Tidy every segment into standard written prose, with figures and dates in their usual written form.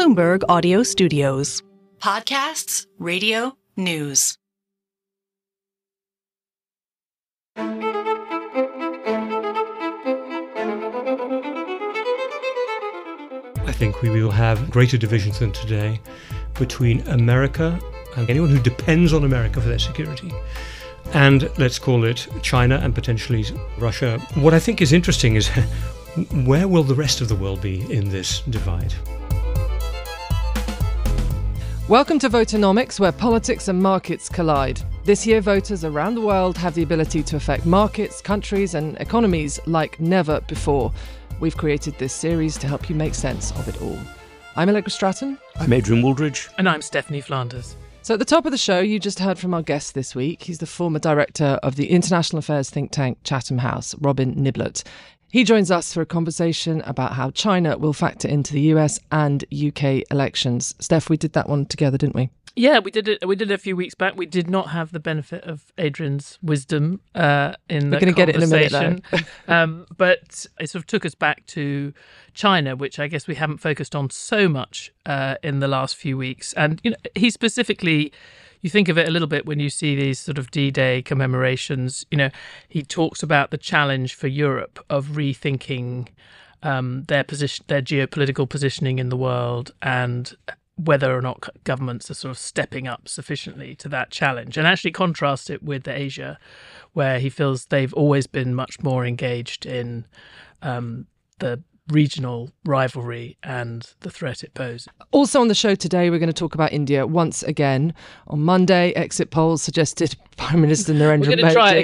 Bloomberg Audio Studios. Podcasts, radio, news. I think we will have greater divisions than today between America and anyone who depends on America for their security, and let's call it China and potentially Russia. What I think is interesting is where will the rest of the world be in this divide? Welcome to Voternomics, where politics and markets collide. This year, voters around the world have the ability to affect markets, countries and economies like never before. We've created this series to help you make sense of it all. I'm Allegra Stratton. I'm Adrian Wooldridge. And I'm Stephanie Flanders. So at the top of the show, you just heard from our guest this week. He's the former director of the international affairs think tank Chatham House, Robin Niblett. He joins us for a conversation about how China will factor into the US and UK elections. Steph, we did that one together, didn't we? Yeah, we did it. We did it a few weeks back. We did not have the benefit of Adrian's wisdom in the conversation. We're going to get it in a minute, though. But it sort of took us back to China, which I guess we haven't focused on so much in the last few weeks. And he specifically, you think of it a little bit when you see these sort of D-Day commemorations. He talks about the challenge for Europe of rethinking their geopolitical positioning in the world, and whether or not governments are sort of stepping up sufficiently to that challenge, and actually contrast it with Asia, where he feels they've always been much more engaged in the regional rivalry and the threat it poses. Also on the show today, we're going to talk about India once again. On Monday, exit polls suggested Prime Minister Narendra Modi. We're going to try it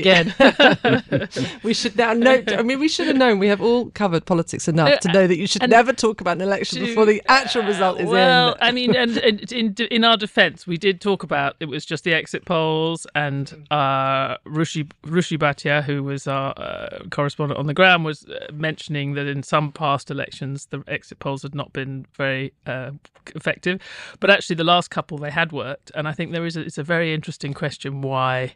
again. We should now note, we should have known. We have all covered politics enough to know that you should never talk about an election before the actual result is in. Well, I mean, and in our defence, we did talk about it was just the exit polls, and Rushi Bhatia, who was our correspondent on the ground, was mentioning that in some past elections the exit polls had not been very effective, but actually the last couple they had worked. And I think it's a very interesting question why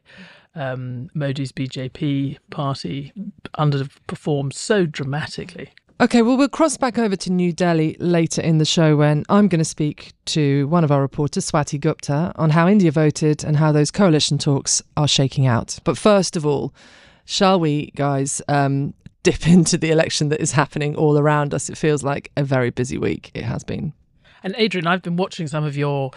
Modi's BJP party underperformed so dramatically. OK, well, we'll cross back over to New Delhi later in the show when I'm going to speak to one of our reporters, Swati Gupta, on how India voted and how those coalition talks are shaking out. But first of all, shall we, guys, dip into the election that is happening all around us? It feels like a very busy week. It has been. And Adrian, I've been watching some of your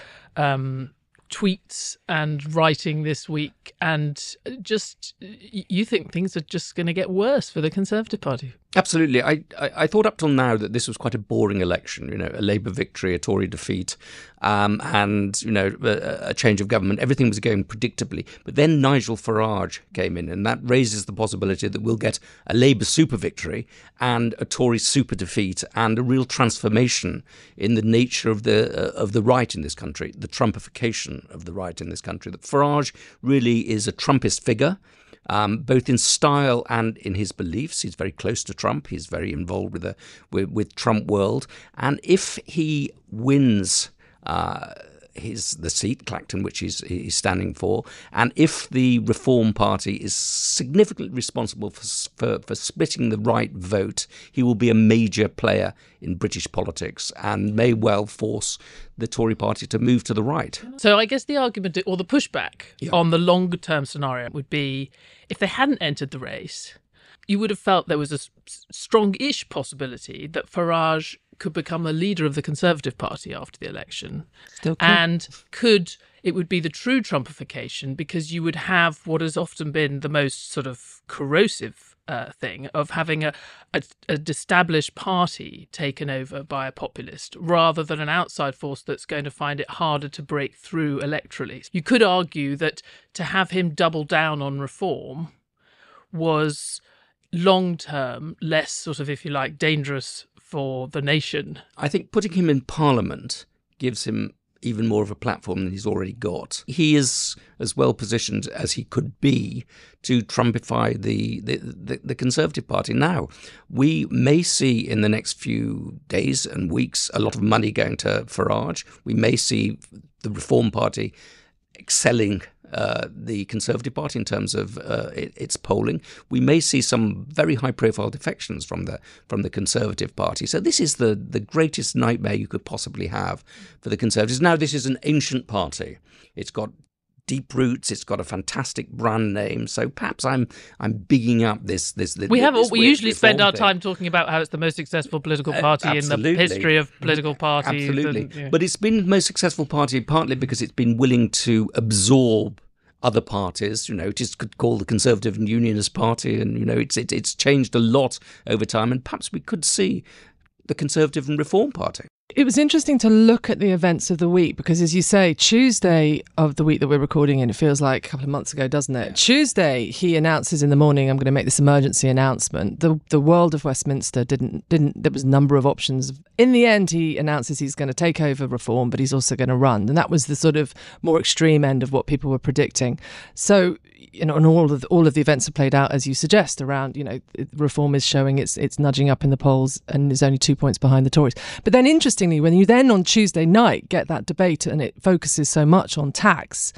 tweets and writing this week, and just you think things are just going to get worse for the Conservative Party. Absolutely. I thought up till now that this was quite a boring election, a Labour victory, a Tory defeat, and, a change of government. Everything was going predictably. But then Nigel Farage came in, and that raises the possibility that we'll get a Labour super victory and a Tory super defeat, and a real transformation in the nature of the right in this country, the Trumpification of the right in this country. That Farage really is a Trumpist figure. Both in style and in his beliefs. He's very close to Trump. He's very involved with Trump world. And if he wins the seat, Clacton, which he's standing for, and if the Reform Party is significantly responsible for splitting the right vote, he will be a major player in British politics and may well force the Tory party to move to the right. So I guess the argument or the pushback on the longer term scenario would be, if they hadn't entered the race, you would have felt there was a strong-ish possibility that Farage could become the leader of the Conservative Party after the election. Still could. And it would be the true Trumpification, because you would have what has often been the most sort of corrosive thing of having an established party taken over by a populist rather than an outside force that's going to find it harder to break through electorally. You could argue that to have him double down on reform was long-term less sort of, if you like, dangerous for the nation. I think putting him in Parliament gives him even more of a platform than he's already got. He is as well positioned as he could be to Trumpify the Conservative Party. Now, we may see in the next few days and weeks a lot of money going to Farage. We may see the Reform Party excelling the Conservative Party in terms of its polling. We may see some very high-profile defections from the Conservative Party. So this is the greatest nightmare you could possibly have for the Conservatives. Now, this is an ancient party. It's got deep roots. It's got a fantastic brand name. So perhaps I'm bigging up this. We usually spend our time talking about how it's the most successful political party in the history of political parties. Absolutely, but it's been the most successful party partly because it's been willing to absorb other parties. It is called the Conservative and Unionist Party, and it's changed a lot over time. And perhaps we could see the Conservative and Reform Party. It was interesting to look at the events of the week because, as you say, Tuesday of the week that we're recording in, it feels like a couple of months ago, doesn't it? Yeah. Tuesday, he announces in the morning, I'm going to make this emergency announcement. The world of Westminster didn't. There was a number of options. In the end, he announces he's going to take over Reform, but he's also going to run. And that was the sort of more extreme end of what people were predicting. So, and all of the events have played out as you suggest. Around, Reform is showing it's nudging up in the polls and is only 2 points behind the Tories. But then, interestingly, when you then on Tuesday night get that debate and it focuses so much on tax,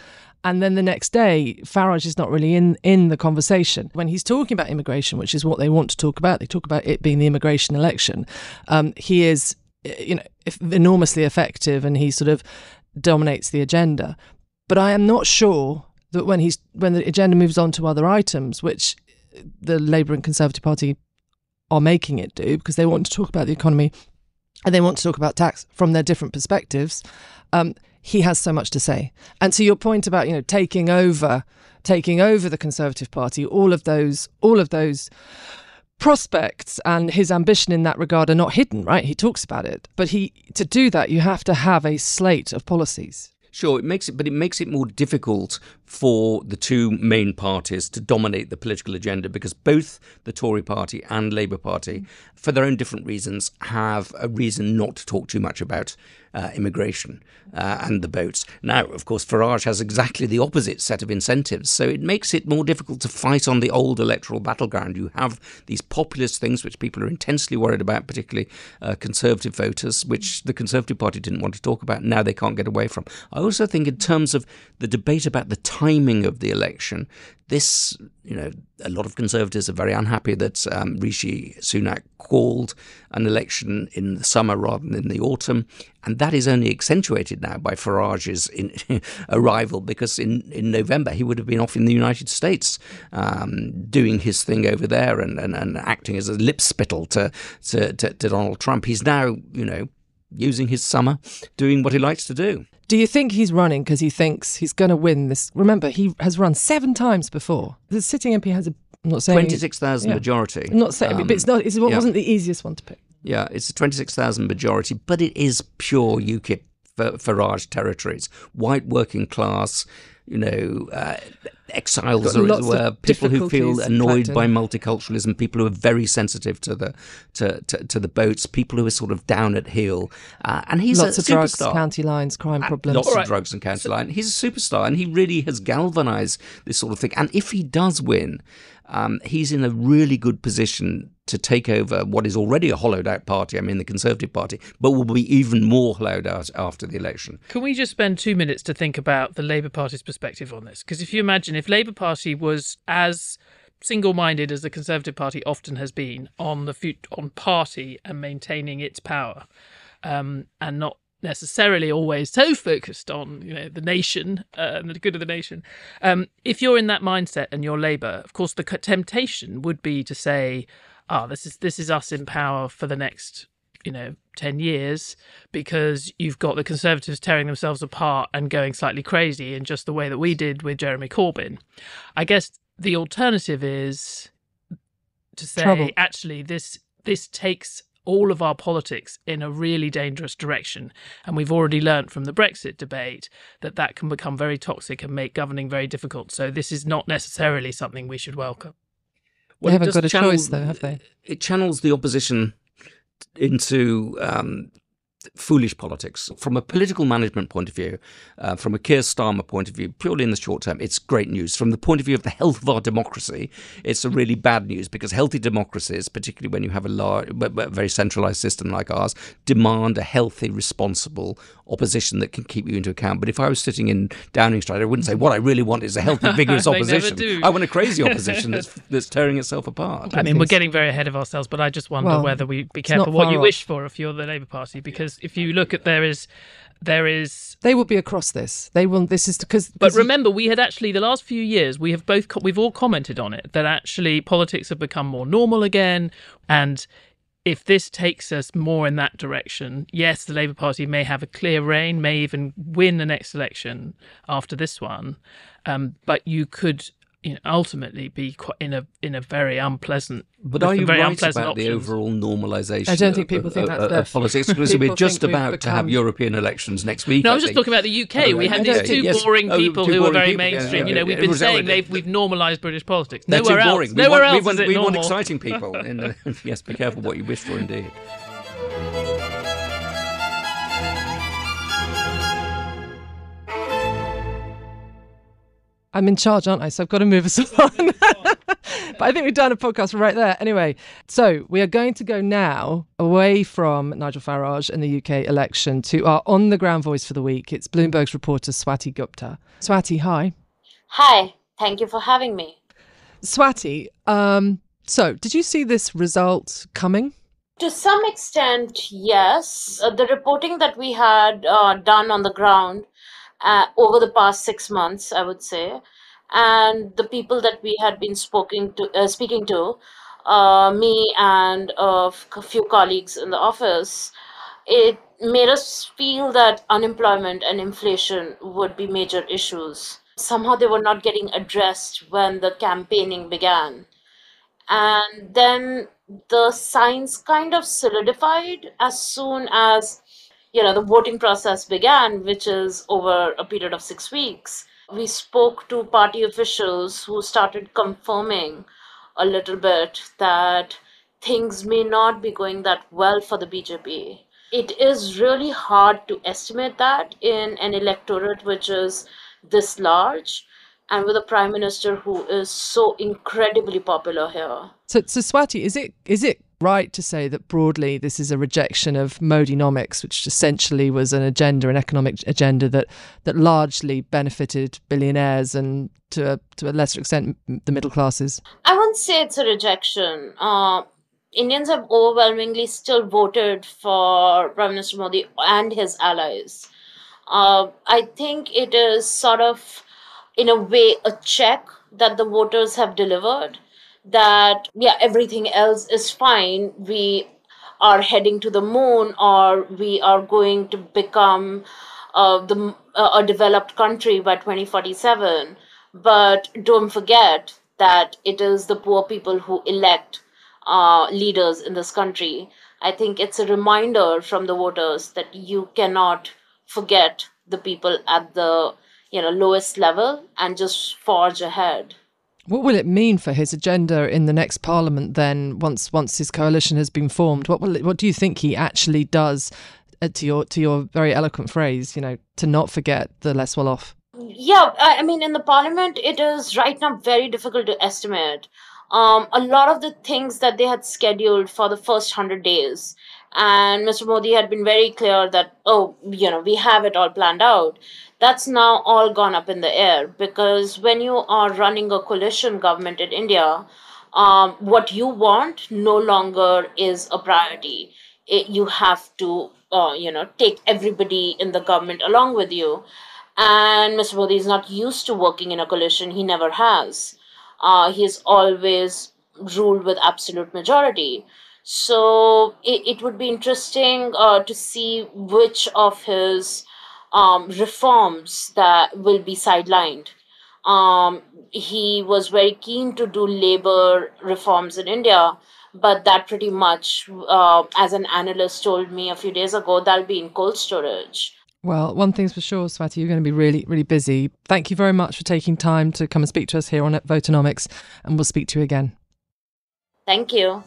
and then the next day Farage is not really in the conversation when he's talking about immigration, which is what they want to talk about. They talk about it being the immigration election. He is, enormously effective, and he sort of dominates the agenda. But I am not sure that when the agenda moves on to other items, which the Labour and Conservative Party are making it do, because they want to talk about the economy and they want to talk about tax from their different perspectives, he has so much to say. And to your point about taking over the Conservative Party, all of those prospects and his ambition in that regard are not hidden, right? He talks about it, but to do that you have to have a slate of policies. Sure, it makes it more difficult for the two main parties to dominate the political agenda because both the Tory party and Labour Party, for their own different reasons, have a reason not to talk too much about immigration and the boats. Now, of course, Farage has exactly the opposite set of incentives, so it makes it more difficult to fight on the old electoral battleground. You have these populist things which people are intensely worried about, particularly Conservative voters, which the Conservative Party didn't want to talk about. Now they can't get away from. I also think in terms of the debate about the timing of the election, this, a lot of Conservatives are very unhappy that Rishi Sunak called an election in the summer rather than in the autumn. And that is only accentuated now by Farage's arrival, because in November he would have been off in the United States doing his thing over there and acting as a lip spittle to Donald Trump. He's now, using his summer, doing what he likes to do. Do you think he's running because he thinks he's going to win this? Remember, he has run 7 times before. The sitting MP has I'm not saying 26,000 majority. I'm not saying, but it's not. It wasn't the easiest one to pick. Yeah, it's a 26,000 majority, but it is pure UKIP Farage territories. White working class, exiles, as it were, people who feel annoyed by multiculturalism, people who are very sensitive to the boats, people who are sort of down at heel. And he's lots a of superstar. Drugs, county lines, crime problems. Lots of drugs and county line. He's a superstar, and he really has galvanised this sort of thing. And if he does win, he's in a really good position to take over what is already a hollowed-out party, the Conservative Party, but will be even more hollowed out after the election. Can we just spend 2 minutes to think about the Labour Party's perspective on this? Because if you imagine, if Labour Party was as single-minded as the Conservative Party often has been on party and maintaining its power, and not necessarily always so focused on the nation and the good of the nation. If you're in that mindset and you're Labour, of course the temptation would be to say, this is us in power for the next 10 years, because you've got the Conservatives tearing themselves apart and going slightly crazy in just the way that we did with Jeremy Corbyn. I guess the alternative is to say, actually, this takes all of our politics in a really dangerous direction. And we've already learnt from the Brexit debate that can become very toxic and make governing very difficult. So this is not necessarily something we should welcome. They haven't got a choice, though, have they? It channels the opposition into foolish politics. From a political management point of view, from a Keir Starmer point of view, purely in the short term, it's great news. From the point of view of the health of our democracy, it's a really bad news, because healthy democracies, particularly when you have a large, very centralised system like ours, demand a healthy, responsible opposition that can keep you into account. But if I was sitting in Downing Street, I wouldn't say what I really want is a healthy, vigorous opposition. I want a crazy opposition that's tearing itself apart. I mean, we're getting very ahead of ourselves, but I just wonder whether we be careful what you wish for if you're the Labour Party, because if you look at there is they will be across this. They will. This is because. But remember, we had actually the last few years we've all commented on it, that actually politics have become more normal again, and if this takes us more in that direction, yes, the Labour Party may have a clear reign, may even win the next election after this one, but you could ultimately be quite in a very unpleasant. But are you right about the overall normalisation? I don't think people think that's of politics, because we're just about to have European elections next week. No, I was just talking about the UK. We had these two boring people who are very mainstream. We've been saying we've normalised British politics. Nowhere else. Nowhere else is it normal. We want exciting people. Yes, be careful what you wish for, indeed. I'm in charge, aren't I? So I've got to move us on. But I think we've done a podcast right there. Anyway, so we are going to go now away from Nigel Farage and the UK election to our on-the-ground voice for the week. It's Bloomberg's reporter Swati Gupta. Swati, hi. Hi. Thank you for having me. Swati, so did you see this result coming? To some extent, yes. The reporting that we had done on the ground over the past 6 months, I would say, and the people that we had been speaking to, me and a few colleagues in the office, it made us feel that unemployment and inflation would be major issues. Somehow they were not getting addressed when the campaigning began. And then the signs kind of solidified as soon as the voting process began, which is over a period of 6 weeks. We spoke to party officials who started confirming a little bit that things may not be going that well for the BJP. It is really hard to estimate that in an electorate which is this large, and with a prime minister who is so incredibly popular here. So Swati, is it right to say that broadly this is a rejection of Voternomics, which essentially was an economic agenda that largely benefited billionaires and to a lesser extent the middle classes? I wouldn't say it's a rejection. Indians have overwhelmingly still voted for Prime Minister Modi and his allies. I think it is sort of, in a way, a check that the voters have delivered, that, everything else is fine. We are heading to the moon, or we are going to become a developed country by 2047. But don't forget that it is the poor people who elect leaders in this country. I think it's a reminder from the voters that you cannot forget the people at the lowest level and just forge ahead. What will it mean for his agenda in the next parliament then, once his coalition has been formed? What do you think he actually does, to your very eloquent phrase, to not forget the less well off? Yeah, I mean, in the parliament, it is right now very difficult to estimate. A lot of the things that they had scheduled for the first 100 days, and Mr. Modi had been very clear that, we have it all planned out. That's now all gone up in the air, because when you are running a coalition government in India, what you want no longer is a priority. You have to, take everybody in the government along with you. And Mr. Modi is not used to working in a coalition. He never has. He's always ruled with absolute majority. So it would be interesting to see which of his reforms that will be sidelined. He was very keen to do labor reforms in India, but that pretty much, as an analyst told me a few days ago, that'll be in cold storage. Well, one thing's for sure, Swati, you're going to be really, really busy. Thank you very much for taking time to come and speak to us here on Voternomics, and we'll speak to you again. Thank you.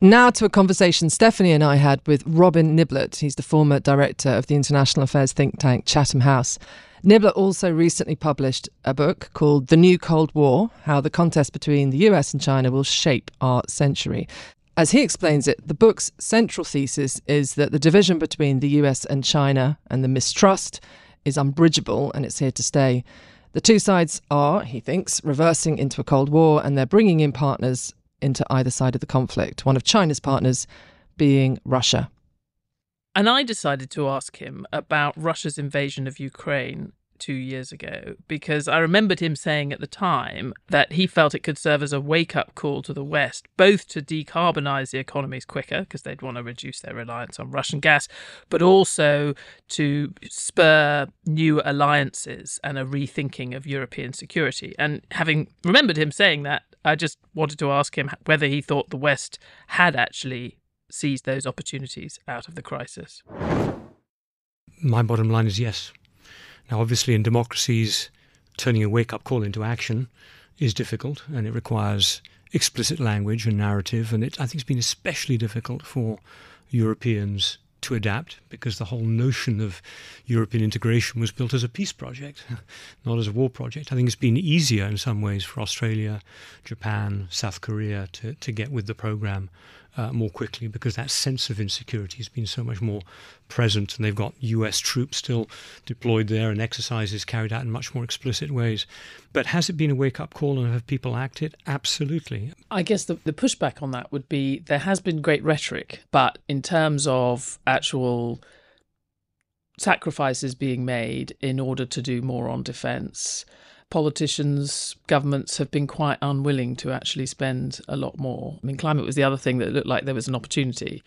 Now to a conversation Stephanie and I had with Robin Niblett. He's the former director of the international affairs think tank Chatham House. Niblett also recently published a book called The New Cold War, How the Contest Between the US and China Will Shape Our Century. As he explains it, the book's central thesis is that the division between the US and China and the mistrust is unbridgeable and it's here to stay. The two sides are, he thinks, reversing into a Cold War, and they're bringing in partners into either side of the conflict, one of China's partners being Russia. And I decided to ask him about Russia's invasion of Ukraine 2 years ago, because I remembered him saying at the time that he felt it could serve as a wake-up call to the West, both to decarbonise the economies quicker, because they'd want to reduce their reliance on Russian gas, but also to spur new alliances and a rethinking of European security. And having remembered him saying that, I just wanted to ask him whether he thought the West had actually seized those opportunities out of the crisis. My bottom line is yes. Now, obviously, in democracies, turning a wake-up call into action is difficult, and it requires explicit language and narrative, and I think it's been especially difficult for Europeans to adapt, because the whole notion of European integration was built as a peace project, not as a war project. I think it's been easier in some ways for Australia, Japan, South Korea to get with the program more quickly, because that sense of insecurity has been so much more present, and they've got US troops still deployed there and exercises carried out in much more explicit ways. But has it been a wake-up call, and have people acted? Absolutely. I guess the pushback on that would be there has been great rhetoric, but in terms of actual sacrifices being made in order to do more on defence, politicians, governments have been quite unwilling to actually spend a lot more. I mean, climate was the other thing that looked like there was an opportunity.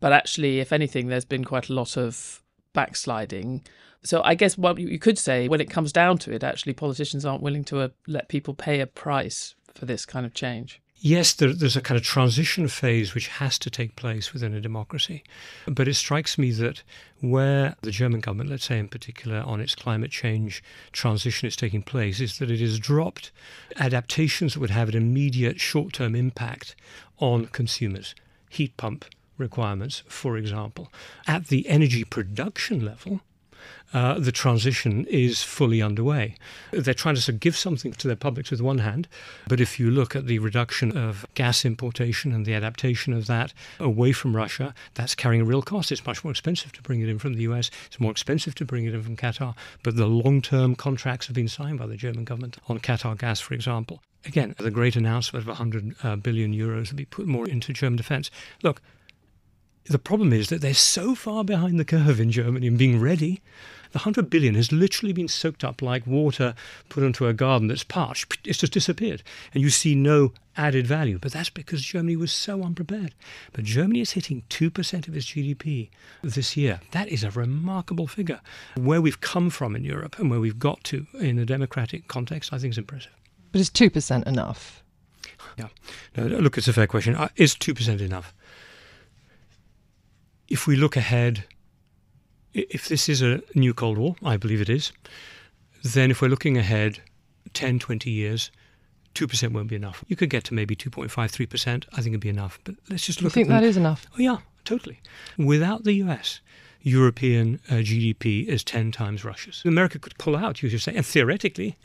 But actually, if anything, there's been quite a lot of backsliding. So I guess what you could say, when it comes down to it, actually politicians aren't willing to let people pay a price for this kind of change. Yes, there's a kind of transition phase which has to take place within a democracy. But it strikes me that where the German government, let's say in particular, on its climate change transition is taking place, is that it has dropped adaptations that would have an immediate short-term impact on consumers. Heat pump requirements, for example. At the energy production level, the transition is fully underway. They're trying to give something to their publics with one hand, but if you look at the reduction of gas importation and the adaptation of that away from Russia, that's carrying a real cost. It's much more expensive to bring it in from the US. It's more expensive to bring it in from Qatar, but the long-term contracts have been signed by the German government on Qatar gas, for example. Again, the great announcement of 100 billion euros will be put more into German defence. Look, the problem is that they're so far behind the curve in Germany in being ready. The 100 billion has literally been soaked up like water put into a garden that's parched. It's just disappeared. And you see no added value. But that's because Germany was so unprepared. But Germany is hitting 2% of its GDP this year. That is a remarkable figure. Where we've come from in Europe and where we've got to in a democratic context, I think is impressive. But is 2% enough? Yeah. No, look, it's a fair question. Is 2% enough? If we look ahead, if this is a new Cold War, I believe it is, then if we're looking ahead 10, 20 years, 2% won't be enough. You could get to maybe 2.5, 3%. I think it'd be enough. But let's just look at... You think that is enough? Oh, yeah, totally. Without the US, European GDP is 10 times Russia's. America could pull out, you should say, and theoretically,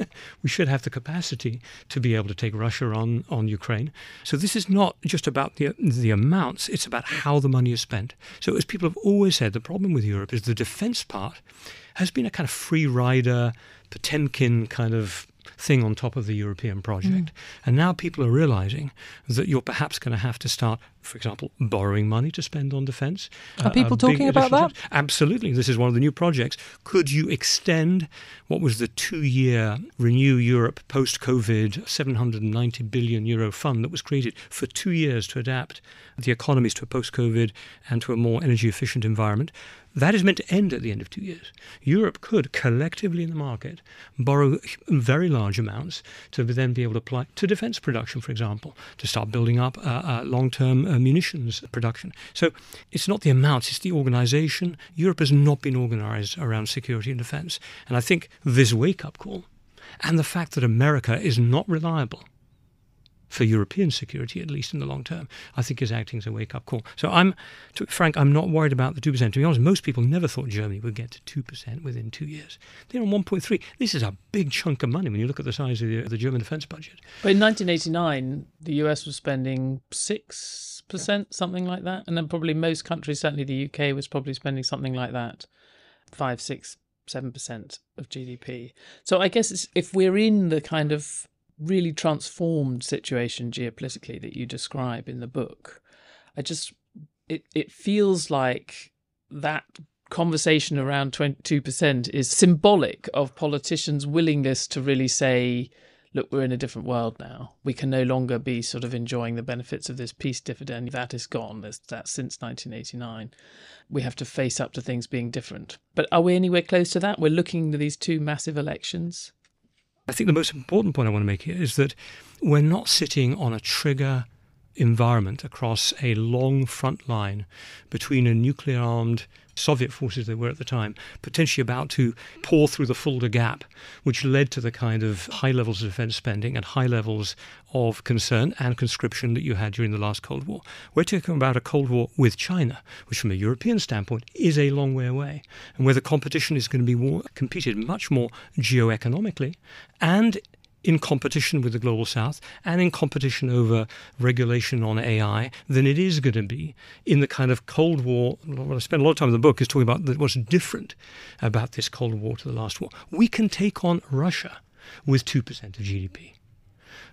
we should have the capacity to be able to take Russia on Ukraine. So this is not just about the amounts, it's about how the money is spent. So as people have always said, the problem with Europe is the defense part has been a kind of free rider, Potemkin kind of thing on top of the European project. And now people are realizing that you're perhaps going to have to start, for example, borrowing money to spend on defense. Are people talking about that? Absolutely. This is one of the new projects. Could you extend what was the 2-year Renew Europe post-COVID 790 billion euro fund that was created for 2 years to adapt the economies to a post-COVID and to a more energy efficient environment? That is meant to end at the end of 2 years. Europe could collectively in the market borrow very large amounts to then be able to apply to defense production, for example, to start building up long-term munitions production. So it's not the amounts, it's the organization. Europe has not been organized around security and defense. And I think this wake-up call and the fact that America is not reliable for European security, at least in the long term, I think is acting as a wake-up call. So I'm not worried about the 2%. To be honest, most people never thought Germany would get to 2% within 2 years. They're on 1.3. This is a big chunk of money when you look at the size of the German defense budget. But in 1989, the US was spending 6%, something like that. And then probably most countries, certainly the UK, was probably spending something like that, 5, 6, 7% of GDP. So I guess if we're in the kind of really transformed situation geopolitically that you describe in the book, it feels like that conversation around 2% is symbolic of politicians' willingness to really say, look, we're in a different world now. We can no longer be sort of enjoying the benefits of this peace dividend. That is gone. That's since 1989. We have to face up to things being different. But are we anywhere close to that? We're looking at these two massive elections. I think the most important point I want to make here is that we're not sitting on a trigger environment across a long front line between a nuclear-armed Soviet forces they were at the time, potentially about to pour through the Fulda Gap, which led to the kind of high levels of defense spending and high levels of concern and conscription that you had during the last Cold War. We're talking about a Cold War with China, which from a European standpoint is a long way away, and where the competition is going to be competed much more geoeconomically and in competition with the Global South and in competition over regulation on AI than it is going to be in the kind of Cold War. What I spent a lot of time in the book is talking about what's different about this Cold War to the last war. We can take on Russia with 2% of GDP.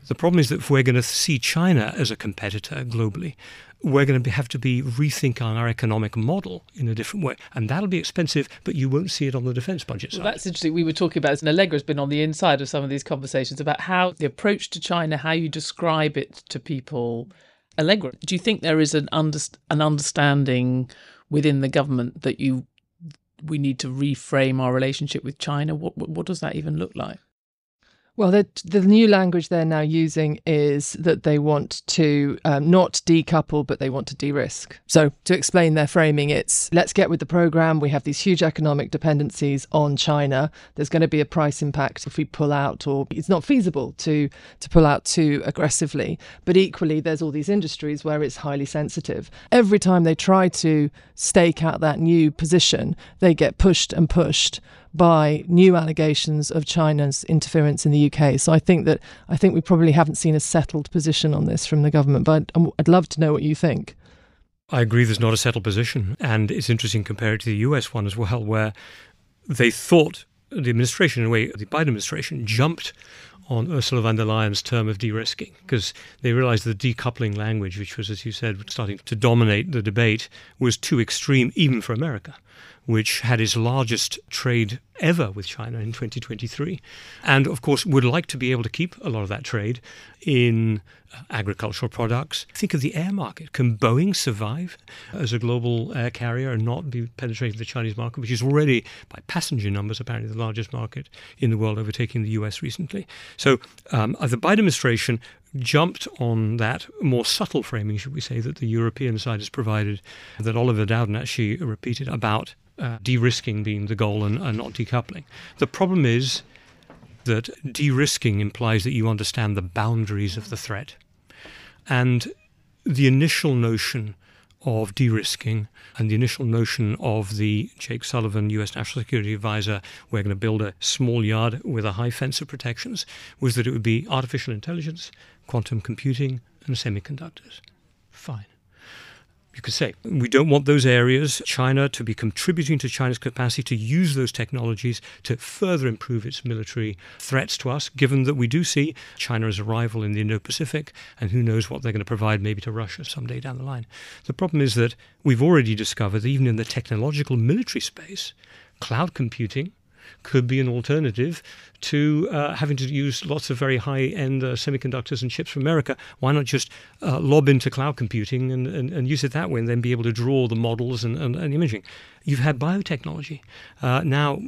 The problem is that if we're going to see China as a competitor globally, we're going to have to be rethinking our economic model in a different way. And that'll be expensive, but you won't see it on the defense budget side. Well, that's interesting. We were talking about, and Allegra's been on the inside of some of these conversations about how the approach to China, how you describe it to people. Allegra, do you think there is an understanding within the government that we need to reframe our relationship with China? What does that even look like? Well, the new language they're now using is that they want to not decouple, but they want to de-risk. So to explain their framing, it's let's get with the program. We have these huge economic dependencies on China. There's going to be a price impact if we pull out, or it's not feasible to pull out too aggressively. But equally, there's all these industries where it's highly sensitive. Every time they try to stake out that new position, they get pushed and pushed by new allegations of China's interference in the UK. So I think we probably haven't seen a settled position on this from the government, but I'd love to know what you think. I agree there's not a settled position. And it's interesting compared to the US one as well, where they thought the administration, in a way, the Biden administration jumped on Ursula von der Leyen's term of de-risking because they realized the decoupling language, which was, as you said, starting to dominate the debate, was too extreme even for America, which had its largest trade ever with China in 2023. And, of course, would like to be able to keep a lot of that trade in agricultural products. Think of the air market. Can Boeing survive as a global air carrier and not be penetrating the Chinese market, which is already, by passenger numbers, apparently the largest market in the world, overtaking the US recently? So the Biden administration jumped on that more subtle framing, should we say, that the European side has provided, that Oliver Dowden actually repeated about de-risking being the goal and not decoupling. The problem is that de-risking implies that you understand the boundaries of the threat. And the initial notion of de-risking and the initial notion of the Jake Sullivan, US National Security Advisor, we're going to build a small yard with a high fence of protections, was that it would be artificial intelligence, quantum computing, and semiconductors. Fine. You could say, we don't want those areas, China, to be contributing to China's capacity to use those technologies to further improve its military threats to us, given that we do see China as a rival in the Indo-Pacific, and who knows what they're going to provide maybe to Russia someday down the line. The problem is that we've already discovered that even in the technological military space, cloud computing could be an alternative to having to use lots of very high-end semiconductors and chips from America. Why not just lob into cloud computing and use it that way and then be able to draw the models and imaging? You've had biotechnology. Now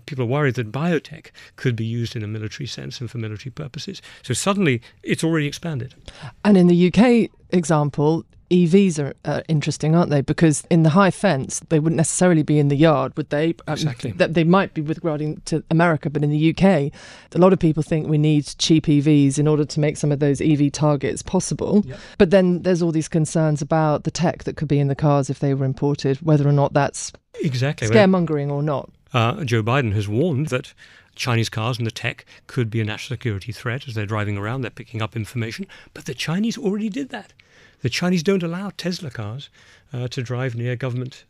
people are worried that biotech could be used in a military sense and for military purposes. So suddenly it's already expanded. And in the UK, example, EVs are interesting, aren't they? Because in the high fence, they wouldn't necessarily be in the yard, would they? Exactly. They might be with regarding to America, but in the UK, a lot of people think we need cheap EVs in order to make some of those EV targets possible. Yep. But then there's all these concerns about the tech that could be in the cars if they were imported, whether or not that's scaremongering or not. Joe Biden has warned that Chinese cars and the tech could be a national security threat as they're driving around, they're picking up information. But the Chinese already did that. The Chinese don't allow Tesla cars to drive near government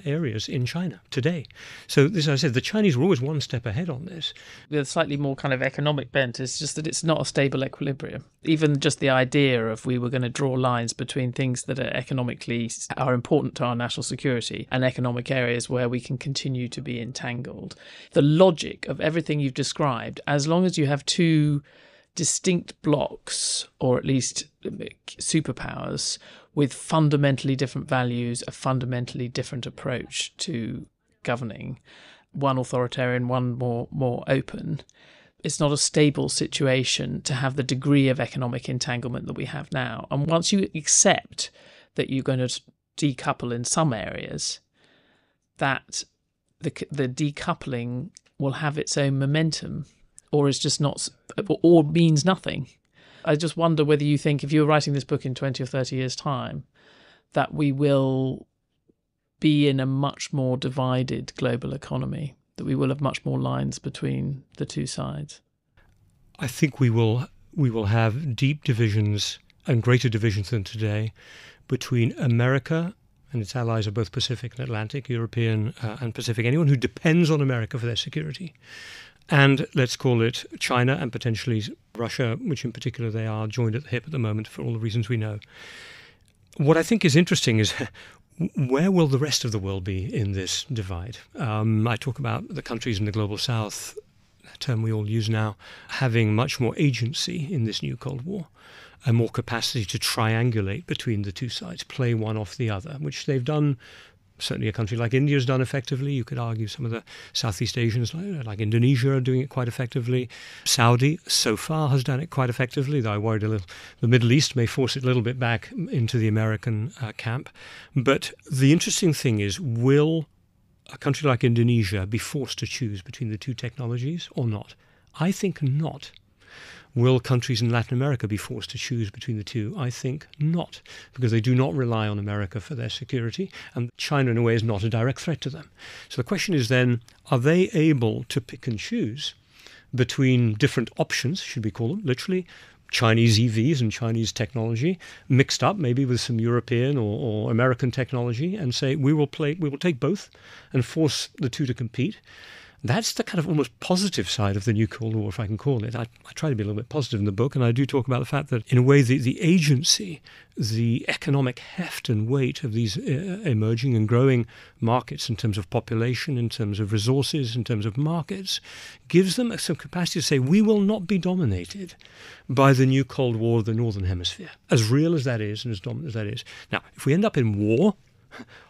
areas in China today. So as I said, the Chinese were always one step ahead on this. The slightly more kind of economic bent is just that it's not a stable equilibrium. Even just the idea of we were going to draw lines between things that are important to our national security and economic areas where we can continue to be entangled. The logic of everything you've described, as long as you have two distinct blocks, or at least superpowers, with fundamentally different values, a fundamentally different approach to governing, one authoritarian, one more open, it's not a stable situation to have the degree of economic entanglement that we have now. And once you accept that you're going to decouple in some areas, that the decoupling will have its own momentum, or is just not, or means nothing. I just wonder whether you think, if you were writing this book in 20 or 30 years' time, that we will be in a much more divided global economy, that we will have much more lines between the two sides. I think we will have deep divisions and greater divisions than today between America and its allies are both Pacific and Atlantic, European and Pacific, anyone who depends on America for their security. And let's call it China and potentially Russia, which in particular they are joined at the hip at the moment for all the reasons we know. What I think is interesting is where will the rest of the world be in this divide? I talk about the countries in the global south, a term we all use now, having much more agency in this new Cold War and more capacity to triangulate between the two sides, play one off the other, which they've done. Certainly a country like India has done effectively. You could argue some of the Southeast Asians like Indonesia are doing it quite effectively. Saudi so far has done it quite effectively, though I worried a little the Middle East may force it a little bit back into the American camp. But the interesting thing is, will a country like Indonesia be forced to choose between the two technologies or not? I think not. Will countries in Latin America be forced to choose between the two? I think not, because they do not rely on America for their security, and China in a way is not a direct threat to them. So the question is then, are they able to pick and choose between different options, should we call them, literally, Chinese EVs and Chinese technology, mixed up maybe with some European or American technology, and say we will take both and force the two to compete? That's the kind of almost positive side of the new Cold War, if I can call it. I try to be a little bit positive in the book, and I do talk about the fact that, in a way, the agency, the economic heft and weight of these emerging and growing markets in terms of population, in terms of resources, in terms of markets, gives them some capacity to say, we will not be dominated by the new Cold War of the Northern Hemisphere, as real as that is and as dominant as that is. Now, if we end up in war,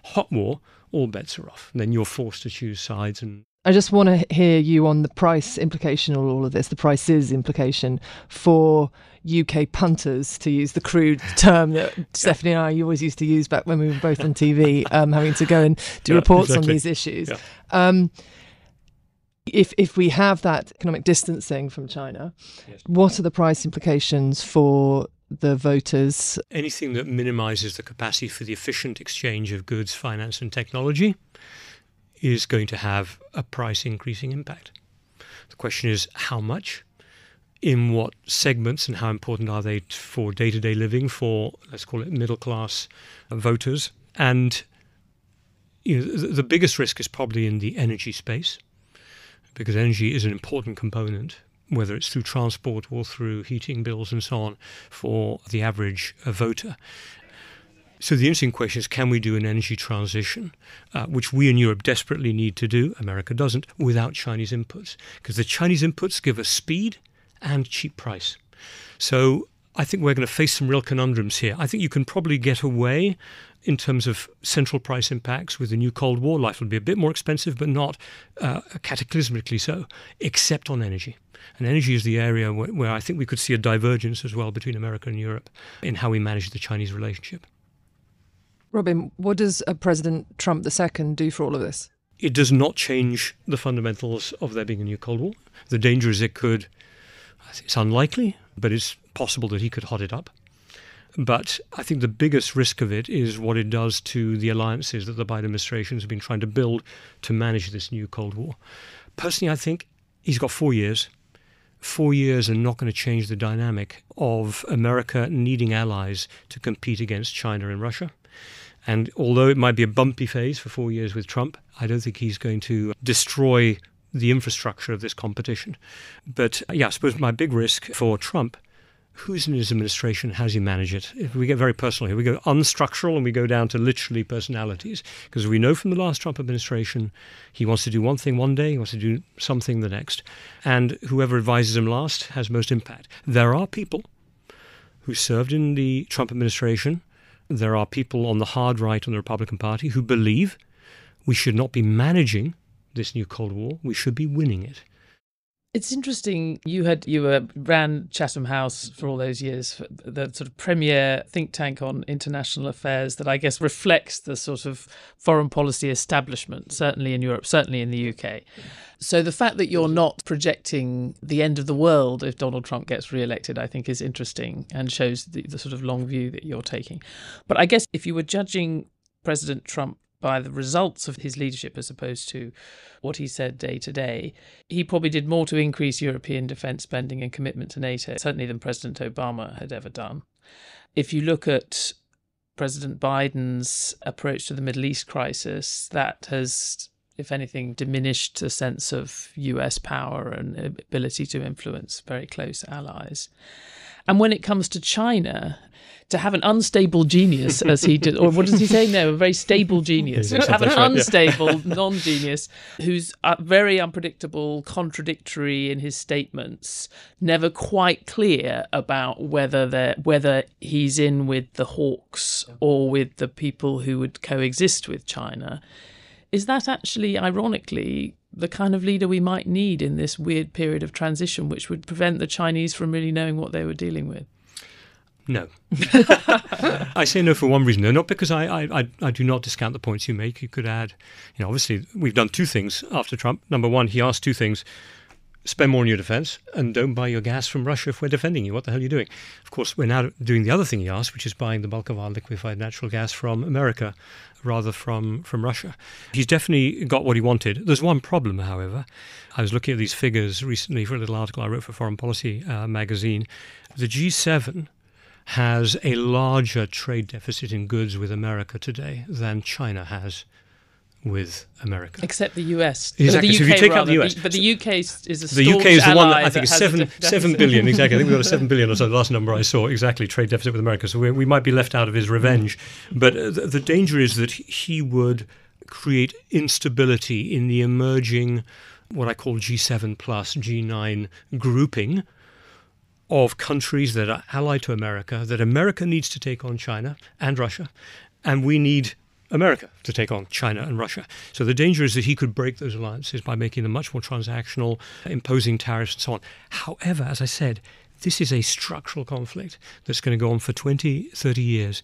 hot war, all bets are off. And then you're forced to choose sides. And I just want to hear you on the price implication of all of this, the prices implication for UK punters, to use the crude term that Stephanie and I always used to use back when we were both on TV, having to go and do reports on these issues. Yeah. If we have that economic distancing from China, yes, what are the price implications for the voters? Anything that minimises the capacity for the efficient exchange of goods, finance and technology is going to have a price increasing impact. The question is how much, in what segments, and how important are they for day-to-day living for, let's call it, middle-class voters. And the biggest risk is probably in the energy space, because energy is an important component, whether it's through transport or through heating bills and so on, for the average voter. So the interesting question is, can we do an energy transition, which we in Europe desperately need to do, America doesn't, without Chinese inputs? Because the Chinese inputs give us speed and cheap price. So I think we're going to face some real conundrums here. I think you can probably get away in terms of central price impacts with the new Cold War. Life will be a bit more expensive, but not cataclysmically so, except on energy. And energy is the area where I think we could see a divergence as well between America and Europe in how we manage the Chinese relationship. Robin, what does President Trump II do for all of this? It does not change the fundamentals of there being a new Cold War. The danger is it could, I think it's unlikely, but it's possible that he could hot it up. But I think the biggest risk of it is what it does to the alliances that the Biden administration has been trying to build to manage this new Cold War. Personally, I think he's got 4 years. 4 years are not going to change the dynamic of America needing allies to compete against China and Russia. And although it might be a bumpy phase for 4 years with Trump, I don't think he's going to destroy the infrastructure of this competition. But yeah, I suppose my big risk for Trump, who's in his administration, how does he manage it? If we get very personal here, we go unstructural and we go down to literally personalities. Because we know from the last Trump administration, he wants to do one thing one day, he wants to do something the next. And whoever advises him last has most impact. There are people who served in the Trump administration. There are people on the hard right on the Republican Party who believe we should not be managing this new Cold War, we should be winning it. It's interesting. You ran Chatham House for all those years, for the sort of premier think tank on international affairs that I guess reflects the sort of foreign policy establishment, certainly in Europe, certainly in the UK. So the fact that you're not projecting the end of the world if Donald Trump gets re-elected, I think is interesting and shows the sort of long view that you're taking. But I guess if you were judging President Trump by the results of his leadership as opposed to what he said day to day, he probably did more to increase European defence spending and commitment to NATO, certainly than President Obama had ever done. If you look at President Biden's approach to the Middle East crisis, that has, if anything, diminished the sense of US power and ability to influence very close allies. And when it comes to China, to have an unstable genius, as he did, or what does he say? No, a very stable genius. To have an unstable non-genius who's very unpredictable, contradictory in his statements, never quite clear about whether he's in with the hawks or with the people who would coexist with China. Is that actually, ironically, the kind of leader we might need in this weird period of transition, which would prevent the Chinese from really knowing what they were dealing with? No. I say no for one reason. No, not because I do not discount the points you make. You could add, obviously we've done two things after Trump. Number one, he asked two things. Spend more on your defense and don't buy your gas from Russia if we're defending you. What the hell are you doing? Of course, we're now doing the other thing he asked, which is buying the bulk of our liquefied natural gas from America rather from Russia. He's definitely got what he wanted. There's one problem, however. I was looking at these figures recently for a little article I wrote for Foreign Policy magazine. The G7 has a larger trade deficit in goods with America today than China has with America. Except the US. Exactly. The UK, so if you take rather, out the US. But the UK is a the UK is the one that I think is is 7 billion. Exactly. I think we've got a 7 billion or so, the last number I saw, exactly, trade deficit with America. So we might be left out of his revenge. But the danger is that he would create instability in the emerging, what I call G7 plus G9 grouping of countries that are allied to America, that America needs to take on China and Russia, and we need America to take on China and Russia. So the danger is that he could break those alliances by making them much more transactional, imposing tariffs and so on. However, as I said, this is a structural conflict that's going to go on for 20, 30 years.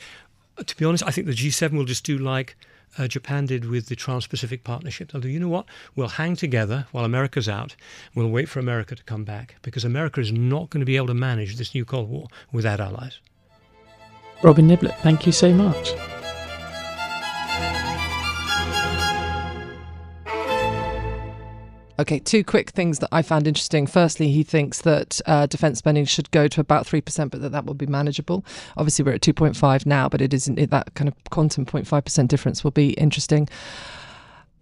To be honest, I think the G7 will just do like Japan did with the Trans-Pacific Partnership. They'll do, you know what, we'll hang together while America's out. We'll wait for America to come back because America is not going to be able to manage this new Cold War without allies. Robin Niblett, thank you so much. Okay, two quick things that I found interesting. Firstly, he thinks that defence spending should go to about 3%, but that will be manageable. Obviously, we're at 2.5 now, but it isn't that kind of quantum 0.5% difference will be interesting.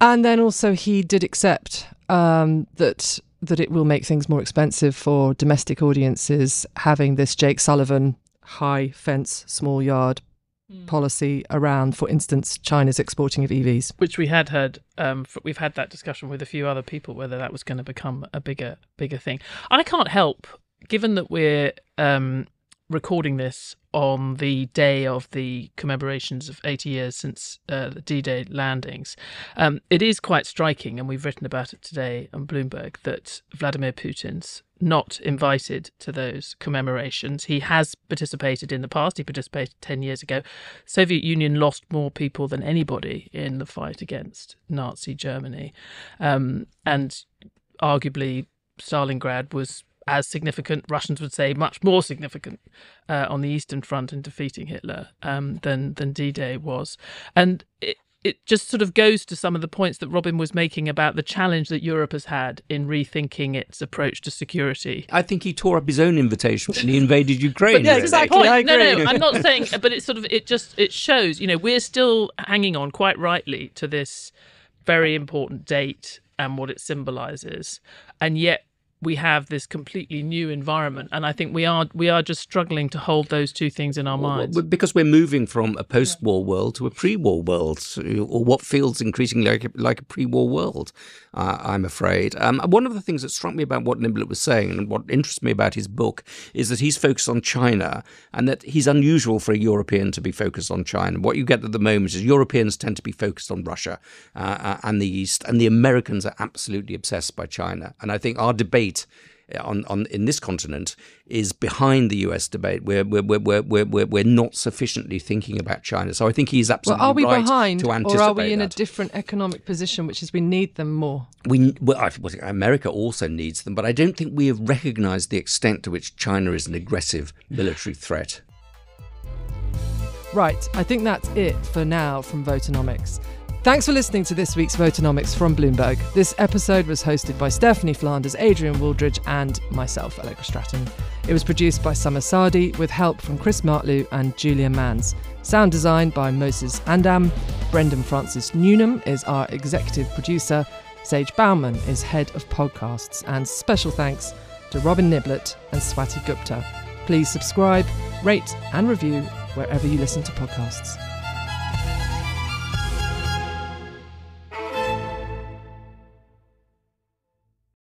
And then also he did accept that it will make things more expensive for domestic audiences having this Jake Sullivan high fence, small yard policy around, for instance, China's exporting of EVs. Which we had heard, we've had that discussion with a few other people, whether that was going to become a bigger thing. I can't help, given that we're recording this on the day of the commemorations of 80 years since the D-Day landings. It is quite striking, and we've written about it today on Bloomberg, that Vladimir Putin's not invited to those commemorations. He has participated in the past. He participated 10 years ago. Soviet Union lost more people than anybody in the fight against Nazi Germany. And arguably, Stalingrad was as significant, Russians would say much more significant, on the Eastern Front in defeating Hitler than D-Day was. And it just sort of goes to some of the points that Robin was making about the challenge that Europe has had in rethinking its approach to security. I think he tore up his own invitation when he invaded Ukraine. Yeah, exactly. I agree. No, I'm not saying, but it shows, we're still hanging on quite rightly to this very important date and what it symbolises, and yet we have this completely new environment, and I think we are just struggling to hold those two things in our minds. Because we're moving from a post-war world to a pre-war world, or what feels increasingly like a pre-war world, I'm afraid. One of the things that struck me about what Niblettt was saying, and what interests me about his book, is that he's focused on China, and that he's unusual for a European to be focused on China. What you get at the moment is Europeans tend to be focused on Russia and the East, and the Americans are absolutely obsessed by China. And I think our debate in this continent is behind the US debate. We're not sufficiently thinking about China. So I think he's absolutely right to anticipate that. Are we behind, or are we in a different economic position, which is we need them more? I think America also needs them, but I don't think we have recognised the extent to which China is an aggressive military threat. Right, I think that's it for now from Voternomics. Thanks for listening to this week's Voternomics from Bloomberg. This episode was hosted by Stephanie Flanders, Adrian Wooldridge and myself, Allegra Stratton. It was produced by Summer Sadi with help from Chris Martlew and Julia Manns. Sound design by Moses Andam. Brendan Francis Newnham is our executive producer. Sage Bauman is head of podcasts. And special thanks to Robin Niblett and Swati Gupta. Please subscribe, rate and review wherever you listen to podcasts.